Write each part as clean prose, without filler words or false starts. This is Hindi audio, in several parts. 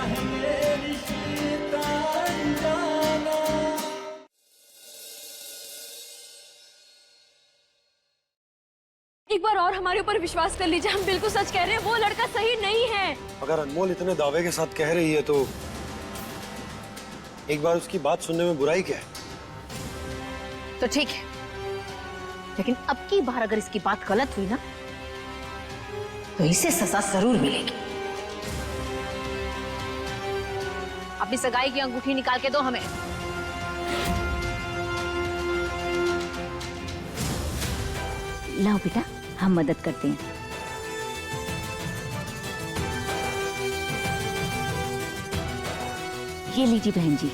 है ये रिश्ता अनजाना। एक बार और हमारे ऊपर विश्वास कर लीजिए, हम बिल्कुल सच कह रहे हैं, वो लड़का सही नहीं है। अगर अनमोल इतने दावे के साथ कह रही है तो एक बार उसकी बात सुनने में बुराई क्या है? तो ठीक है, लेकिन अब की बार अगर इसकी बात गलत हुई ना तो इसे सजा जरूर मिलेगी। अपनी सगाई की अंगूठी निकाल के दो हमें। लाओ बेटा, हम मदद करते हैं। ये लीजिए बहन जी।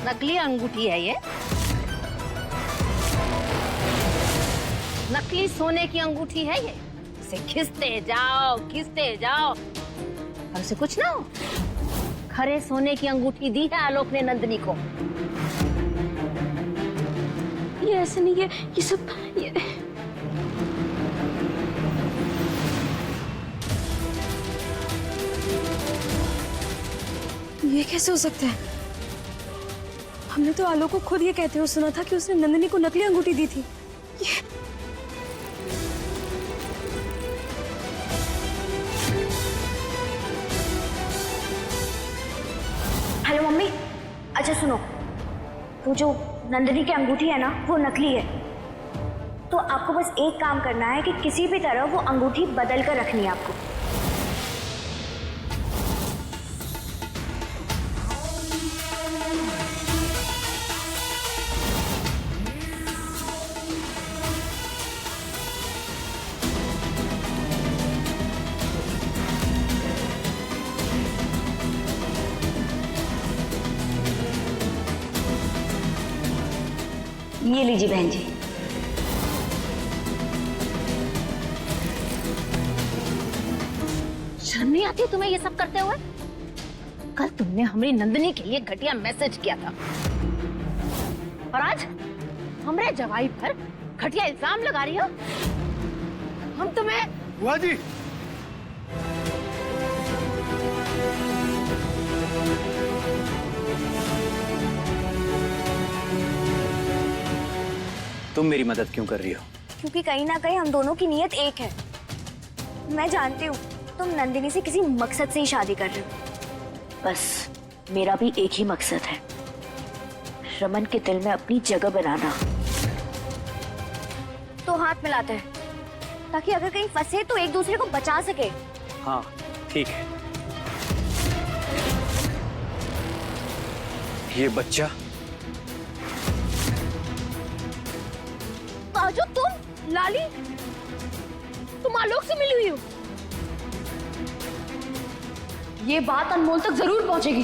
नकली अंगूठी है ये, नकली सोने की अंगूठी है ये। इसे खींचते जाओ और उसे कुछ ना हो। खरे सोने की अंगूठी दी है आलोक ने नंदिनी को। ये ऐसे नहीं है, ये सब ये कैसे हो सकता है? हमने तो आलोक को खुद ये कहते हुए सुना था कि उसने नंदिनी को नकली अंगूठी दी थी। हेलो मम्मी, अच्छा सुनो, वो जो नंदिनी की अंगूठी है ना वो नकली है, तो आपको बस एक काम करना है कि किसी भी तरह वो अंगूठी बदल कर रखनी है आपको। ये लीजिए बहन जी। शर्म नहीं आती तुम्हें ये सब करते हुए? कल तुमने हमारी नंदिनी के लिए घटिया मैसेज किया था और आज हमारे जवाई पर घटिया इल्जाम लगा रही हो। हम तुम्हें बुआ जी, तुम मेरी मदद क्यों कर रही हो? क्योंकि कहीं ना कहीं हम दोनों की नीयत एक है। मैं जानती हूँ तुम नंदिनी से किसी मकसद से ही शादी कर रहे हो। बस मेरा भी एक ही मकसद है, रमन के दिल में अपनी जगह बनाना। तो हाथ मिलाते हैं ताकि अगर कहीं फंसे तो एक दूसरे को बचा सके। हाँ ठीक है। ये बच्चा काजू, तुम लाली, तुम आलोक से मिली हुई हो। ये बात अनमोल तक जरूर पहुंचेगी।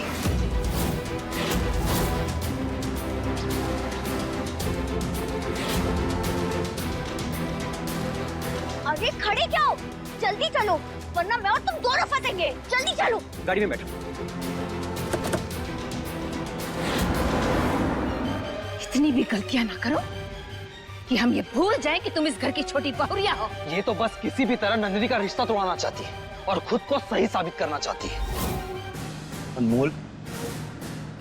अरे खड़े क्या हो, जल्दी चलो वरना मैं और तुम दोनों फंसेंगे। जल्दी चलो। गाड़ी में बैठो। इतनी भी गलतियां ना करो कि हम ये भूल जाएं कि तुम इस घर की छोटी बहुरिया हो। ये तो बस किसी भी तरह नंदिनी का रिश्ता तोड़वाना चाहती है और खुद को सही साबित करना चाहती है। अनमोल,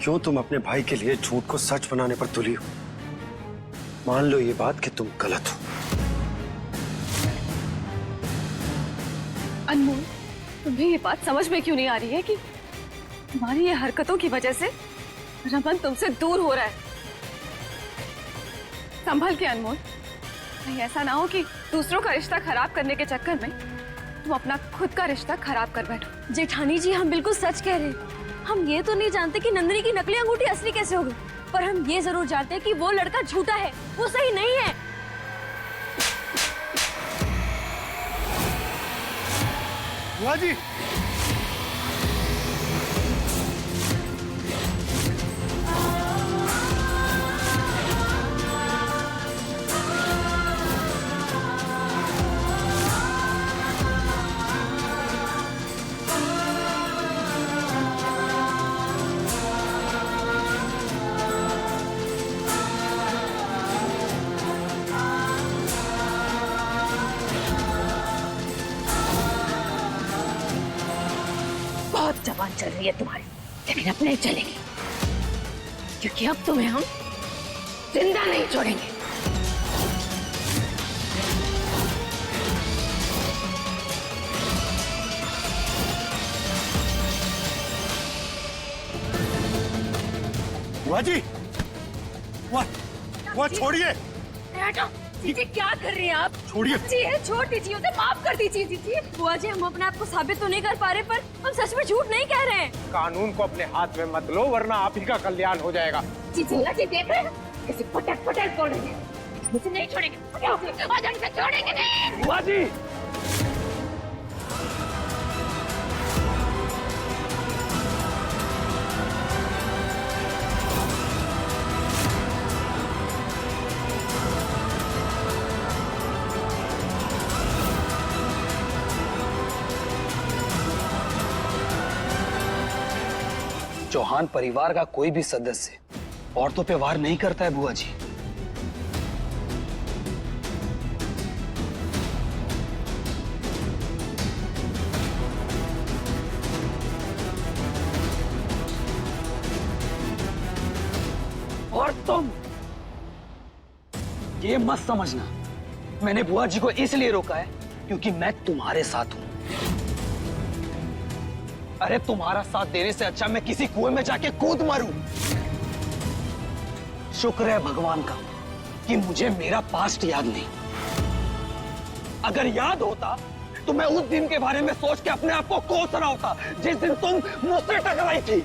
क्यों तुम अपने भाई के लिए झूठ को सच बनाने पर तुली हो? मान लो ये बात कि तुम गलत हो। अनमोल, तुम्हें ये बात समझ में क्यों नहीं आ रही है कि तुम्हारी ये हरकतों की वजह से रमन तुमसे दूर हो रहा है? संभल के अनमोल, कहीं ऐसा ना हो कि दूसरों का रिश्ता खराब करने के चक्कर में तुम अपना खुद का रिश्ता खराब कर बैठो। जेठानी जी, हम बिल्कुल सच कह रहे हैं। हम ये तो नहीं जानते कि नंदिनी की नकली अंगूठी असली कैसे हो गई, पर हम ये जरूर जानते हैं कि वो लड़का झूठा है, वो सही नहीं है। बुआ जी, जबान चल रही है तुम्हारी, लेकिन अब नहीं चलेगी, क्योंकि अब तुम्हें हम जिंदा नहीं छोड़ेंगे। बुआ जी, बुआ छोड़िए। दीदी क्या कर रही हैं आप? छोड़िए। जी है, छोड़ दीजिए उसे, माफ कर दीजिए दीदी। बुआ जी, हम अपने आप को साबित तो नहीं कर पा रहे, पर हम सच में झूठ नहीं कह रहे हैं। कानून को अपने हाथ में मत लो, वरना आप ही का कल्याण हो जाएगा। जी जी देख रहे हैं, कैसे पटक पटक बोल रही है। मुझे नहीं छोड़ेंगे, आज हमसे छोड़ेंगे नहीं। बुआ जी, चौहान परिवार का कोई भी सदस्य औरतों पे वार नहीं करता है बुआ जी। और तुम ये मत समझना मैंने बुआ जी को इसलिए रोका है क्योंकि मैं तुम्हारे साथ हूं। अरे तुम्हारा साथ देने से अच्छा मैं किसी कुएं में जाके कूद मरूं। शुक्र है भगवान का कि मुझे मेरा पास्ट याद नहीं। अगर याद होता तो मैं उस दिन के बारे में सोच के अपने आप को कोस रहा होता जिस दिन तुम मुझसे टकराई थी।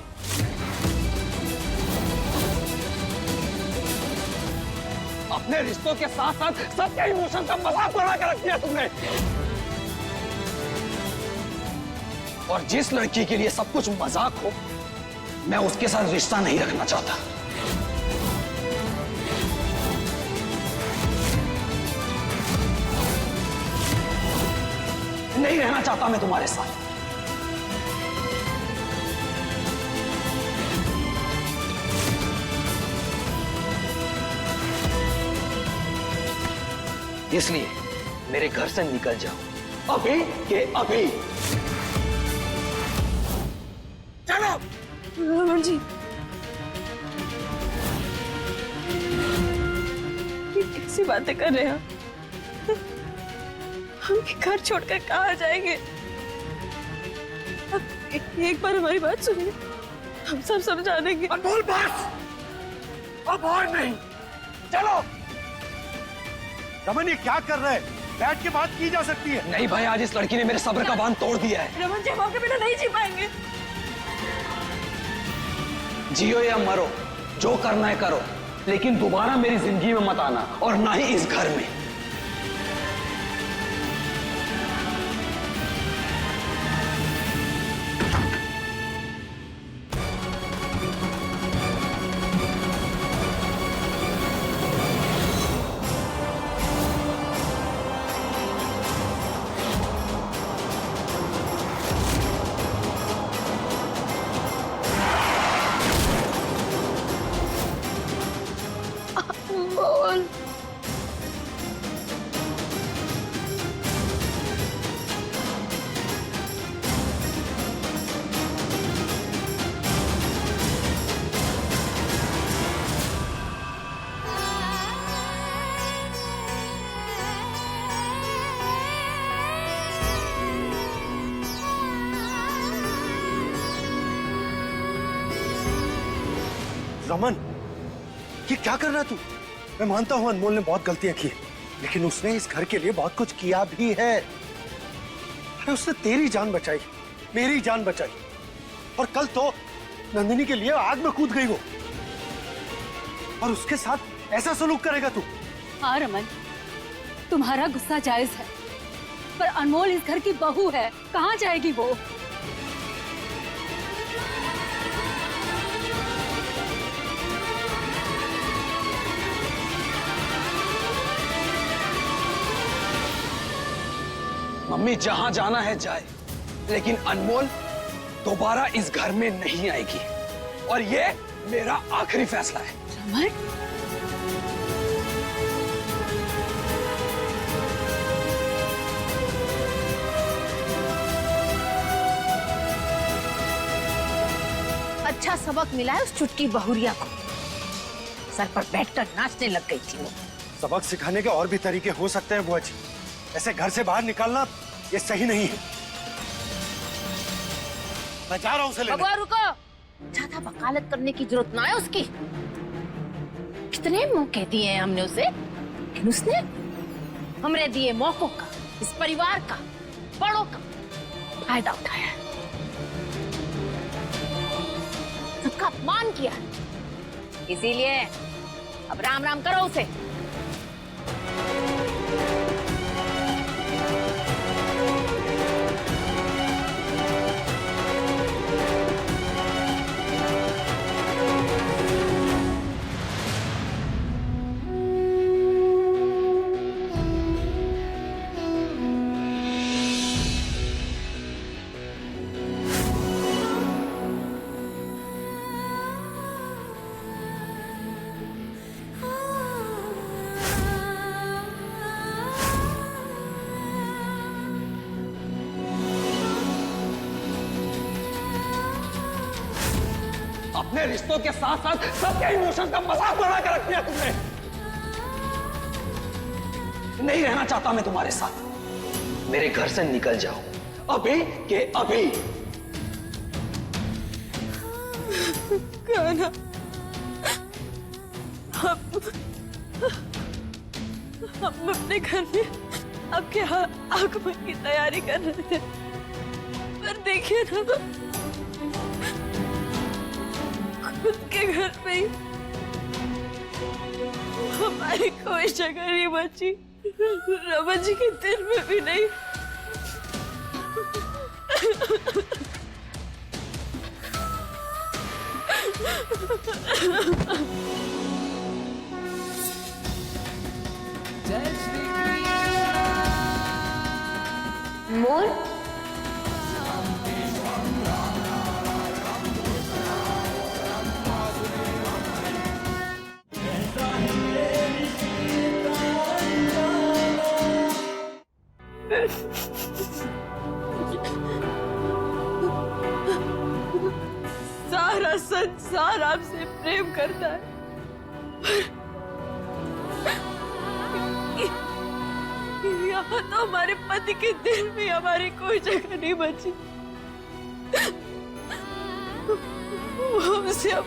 अपने रिश्तों के साथ साथ सबके इमोशन का मजाक बना कर रख दिया तुमने। और जिस लड़की के लिए सब कुछ मजाक हो, मैं उसके साथ रिश्ता नहीं रखना चाहता। नहीं रहना चाहता मैं तुम्हारे साथ। इसलिए मेरे घर से निकल जाओ अभी के अभी। चलो। रमन जी, ये कैसी बातें कर रहे हैं? हम घर छोड़कर कहाँ जाएंगे? अब एक बार हमारी बात सुनिए, हम सब समझा देंगे। अनमोल बस, अब और नहीं। चलो। रमन, ये क्या कर रहा है? बैठ के बात की जा सकती है। नहीं भाई, आज इस लड़की ने मेरे सब्र का बांध तोड़ दिया है। रमन जी, हम आपके बिना नहीं जी पाएंगे। जियो या मरो, जो करना है करो, लेकिन दोबारा मेरी जिंदगी में मत आना, और ना ही इस घर में। रमन, ये क्या कर रहा तू? मैं मानता हूं अनमोल ने बहुत गलतियां की, लेकिन उसने इस घर के लिए बहुत कुछ किया भी है। अरे उसने तेरी जान बचाई, मेरी जान बचाई, और कल तो नंदिनी के लिए आग में कूद गई वो। और उसके साथ ऐसा सलूक करेगा तू? हाँ रमन, तुम्हारा गुस्सा जायज है, पर अनमोल इस घर की बहू है, कहाँ जाएगी वो? मम्मी जहां जाना है जाए, लेकिन अनमोल दोबारा इस घर में नहीं आएगी, और ये मेरा आखिरी फैसला है। रमन, अच्छा सबक मिला है उस चुटकी बहुरिया को। सर पर बैठकर नाचने लग गई थी वो। सबक सिखाने के और भी तरीके हो सकते हैं बुआ जी। ऐसे घर से बाहर निकालना ये सही नहीं है। मैं जा रहा हूँ उसे लेने। बबुआ रुको, ज्यादा वकालत करने की जरूरत ना है उसकी। कितने मौके दिए हैं हमने उसे, लेकिन उसने हमरे दिए मौकों का, इस परिवार का, बड़ों का फायदा उठाया है, सबका अपमान किया है। इसीलिए अब राम राम करो उसे। अपने रिश्तों के साथ साथ सबके इमोशंस का मजाक बना कर रख दिया तुमने। नहीं रहना चाहता मैं तुम्हारे साथ। मेरे घर से निकल जाओ अभी के अभी। गाना हम अपने घर में आपके आगमन की तैयारी कर रहे थे, पर देखिए ना खुद के घर पे ही हमारी कोई जगह नहीं बची, रमन जी के दिल में भी नहीं। मोर सारा संसार आपसे प्रेम करता है, यहाँ तो हमारे पति के दिल में हमारी कोई जगह नहीं बची। वो हमसे अब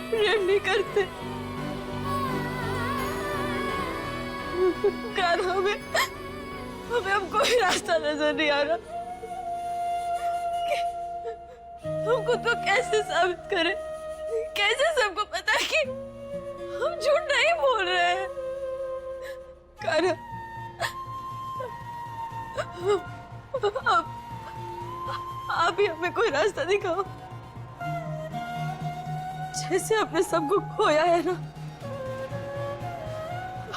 प्रेम नहीं करते। कार हमें अब कोई रास्ता नजर नहीं आ रहा। हम खुद को कैसे साबित करें, कैसे सबको पता कि हम झूठ नहीं बोल रहे हैं। कारा, आप ही हमें कोई रास्ता दिखाओ। जैसे आपने सबको खोया है ना,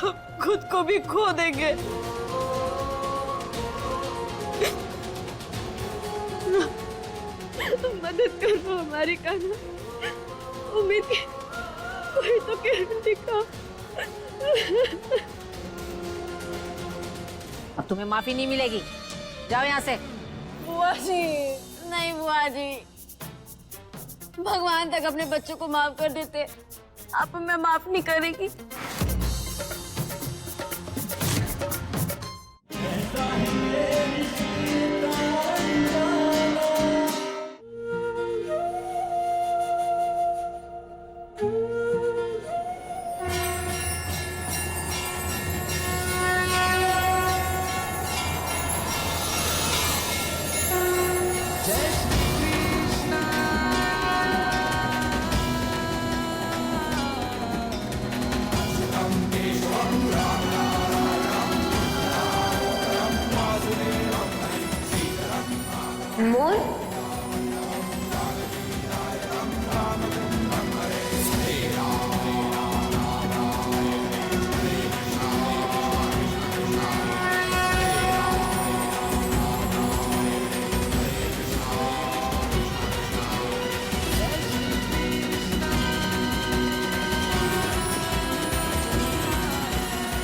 हम खुद को भी खो देंगे। मदद करो हमारी कान्हा, उम्मीद की कोई तो किरण दिखाओ। अब तुम्हें माफी नहीं मिलेगी, जाओ यहाँ से। बुआ जी, नहीं बुआ जी, भगवान तक अपने बच्चों को माफ कर देते, आप हमें माफ नहीं करेगी। मोर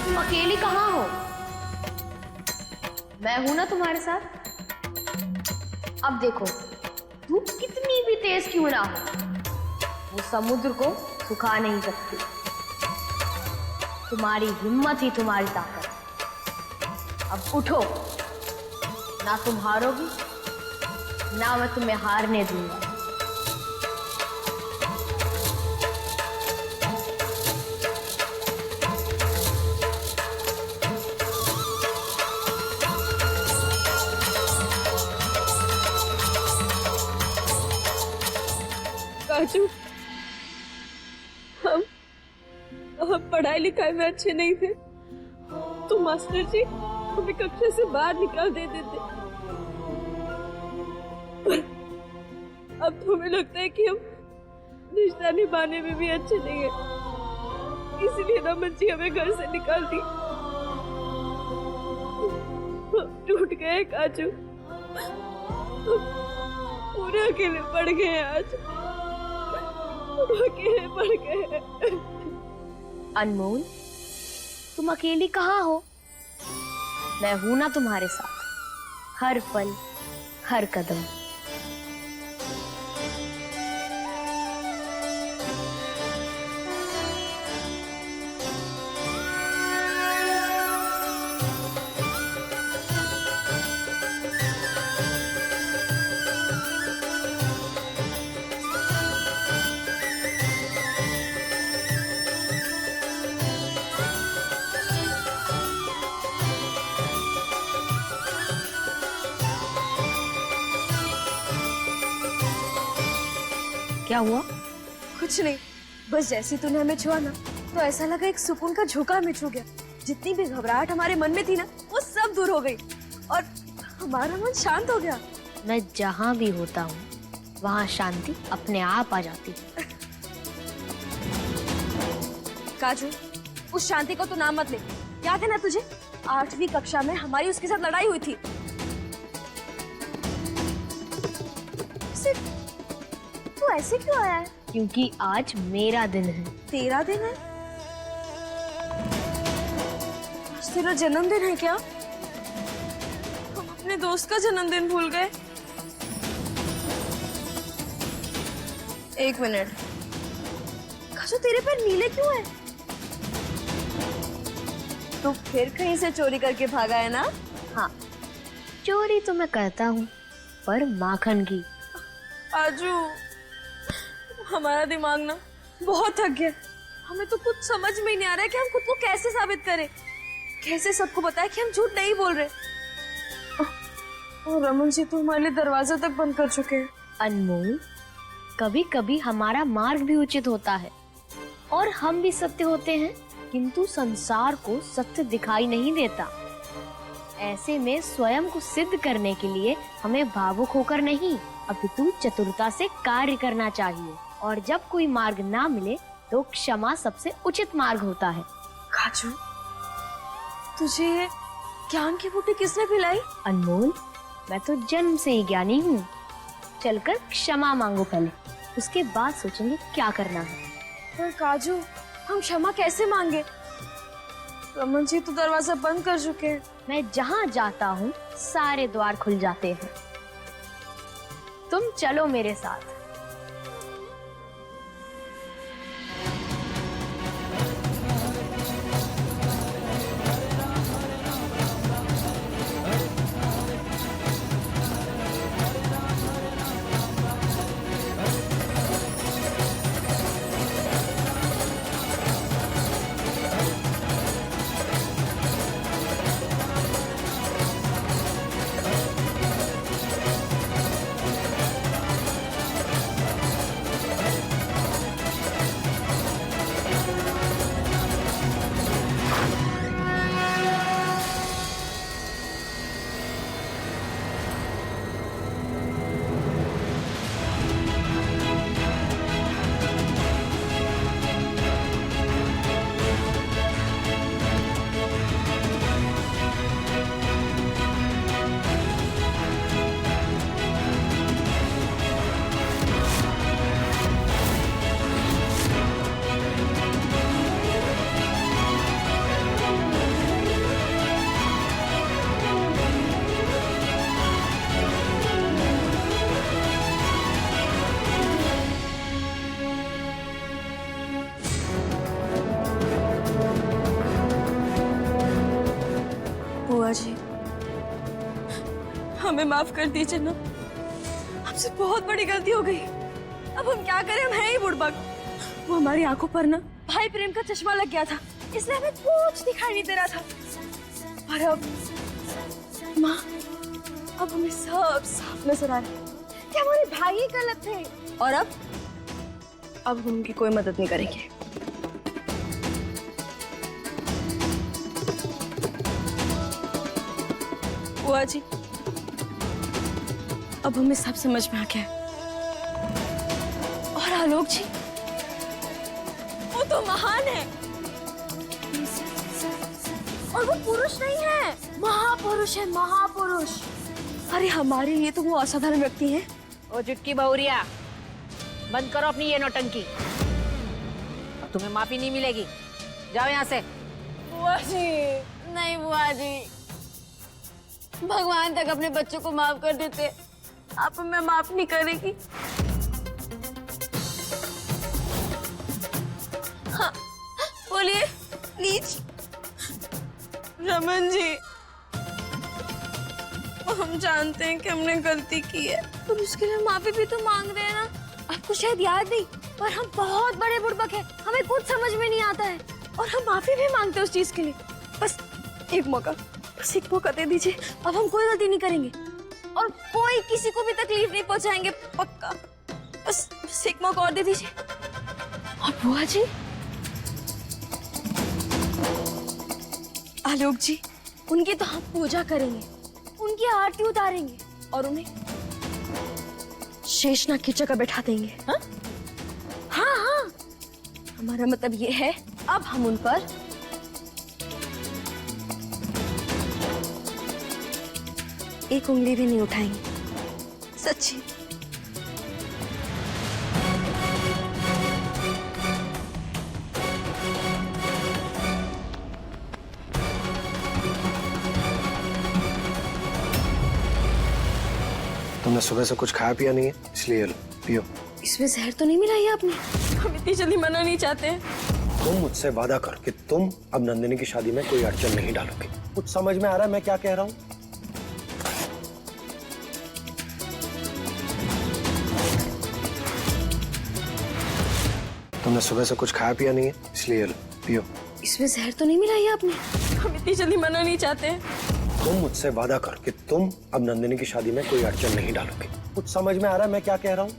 तुम अकेली कहाँ हो? मैं हूं ना तुम्हारे साथ। अब देखो, धूप कितनी भी तेज क्यों ना हो, वो समुद्र को सुखा नहीं सकती। तुम्हारी हिम्मत ही तुम्हारी ताकत है। अब उठो, ना तुम हारोगी, ना मैं तुम्हें हारने दूंगा। काजू, हम पढ़ाई लिखाई में अच्छे नहीं थे तो मास्टर जी हमें कक्षा से बाहर निकाल देते थे। अब तो हमें लगता है कि हम रिश्ता निभाने में भी अच्छे नहीं है, इसलिए रमन जी हमें घर से निकाल दी। हम टूट गए काजू, पूरे अकेले पड़ गए आज, अकेले पड़ गए। अनमोल, तुम अकेली कहाँ हो? मैं हूं ना तुम्हारे साथ, हर पल हर कदम। क्या हुआ? कुछ नहीं, बस जैसे तूने हमें छुआ ना तो ऐसा लगा एक सुकून का झोंका हमें छू गया। जितनी भी घबराहट हमारे मन में थी ना वो सब दूर हो गई और हमारा मन शांत हो गया। मैं जहाँ भी होता हूँ वहाँ शांति अपने आप आ जाती है। काजू, उस शांति को तो नाम मत ले। याद है ना तुझे 8वीं कक्षा में हमारी उसके साथ लड़ाई हुई थी। सिर्फ तू ऐसे क्यों आया है? क्योंकि आज मेरा दिन है। तेरा दिन है? आज तेरा जन्मदिन है क्या? हम अपने दोस्त का जन्मदिन भूल गए। एक मिनट, काजू तेरे पैर नीले क्यों हैं? तू फिर कहीं से चोरी करके भागा है ना? हाँ, चोरी तो मैं करता हूँ, पर माखन की। आजू, हमारा दिमाग ना बहुत थक गया। हमें तो कुछ समझ में ही नहीं आ रहा है कि हम खुद को कैसे साबित करें, कैसे सबको बताएं कि हम झूठ नहीं बोल रहे। और रमन जी तो हमारे लिए दरवाजा तक बंद कर चुके हैं। अनमोल, कभी कभी हमारा मार्ग भी उचित होता है और हम भी सत्य होते हैं, किंतु संसार को सत्य दिखाई नहीं देता। ऐसे में स्वयं को सिद्ध करने के लिए हमें भावुक होकर नहीं, अपितु चतुरता से कार्य करना चाहिए। और जब कोई मार्ग ना मिले तो क्षमा सबसे उचित मार्ग होता है। काजू, तुझे ये ज्ञान की बूटी किसने पिलाई? अनमोल, मैं तो जन्म से ही ज्ञानी हूँ। चलकर क्षमा मांगो पहले, उसके बाद सोचेंगे क्या करना है। पर काजू, हम क्षमा कैसे मांगे? रमन जी तो दरवाजा बंद कर चुके हैं। मैं जहाँ जाता हूँ सारे द्वार खुल जाते हैं। तुम चलो मेरे साथ। हमें माफ कर दीजिए ना, हमसे बहुत बड़ी गलती हो गई। अब हम क्या करें, हम हैं ही बुड़बक। वो हमारी आंखों पर ना भाई प्रेम का चश्मा लग गया था, इसलिए हमें कुछ दिखाई नहीं दे रहा था। और अब माँ, अब हमें सब साफ नजर आ रहा है कि हमारे भाई ही गलत थे। और अब हम उनकी कोई मदद नहीं करेंगे। बुआ जी, अब हमें सब समझ में आ गया है। और आलोक जी, वो तो महान है, और वो पुरुष नहीं है, महापुरुष है, महापुरुष। अरे हमारे लिए तो वो असाधारण व्यक्ति है। ओ चुटकी बहुरिया, बंद करो अपनी ये नौटंकी। अब तुम्हें माफी नहीं मिलेगी, जाओ यहाँ से। बुआ जी, नहीं बुआ जी, भगवान तक अपने बच्चों को माफ कर देते, आप हमें माफ नहीं करेगी? हाँ, बोलिए प्लीज। रमन जी, हम जानते हैं कि हमने गलती की है, पर उसके लिए माफी भी तो मांग रहे हैं ना। आपको शायद याद नहीं, पर हम बहुत बड़े बुड़बक हैं, हमें कुछ समझ में नहीं आता है, और हम माफी भी मांगते हैं उस चीज के लिए। बस एक मौका, बस एक मौका दे दीजिए। अब हम कोई गलती नहीं करेंगे और कोई किसी को भी तकलीफ नहीं पहुंचाएंगे, पक्का। बस एक मौका और दे दीजिए। और बुआ जी, आलोक जी, उनकी तो हम पूजा करेंगे, उनकी आरती उतारेंगे और उन्हें शेषनाग की जगह बैठा देंगे। हाँ हाँ हाँ, हमारा मतलब ये है, अब हम उन पर एक उंगली भी नहीं उठाएंगे, सच्ची। तुमने सुबह से कुछ खाया पिया नहीं है, इसलिए ये लो, पियो। इसमें जहर तो नहीं मिलाई आपने? हम इतनी जल्दी मना नहीं चाहते हैं। तुम मुझसे वादा कर कि तुम अब नंदिनी की शादी में कोई अड़चन नहीं डालोगे। कुछ समझ में आ रहा है मैं क्या कह रहा हूँ? तुमने सुबह से कुछ खाया पिया नहीं है, इसलिए ये लो, पियो। इसमें जहर तो नहीं मिलाई आपने? हम इतनी जल्दी मना नहीं चाहते हैं। तुम मुझसे वादा कर कि तुम अब नंदिनी की शादी में कोई अड़चन नहीं डालोगे। कुछ समझ में आ रहा है मैं क्या कह रहा हूँ?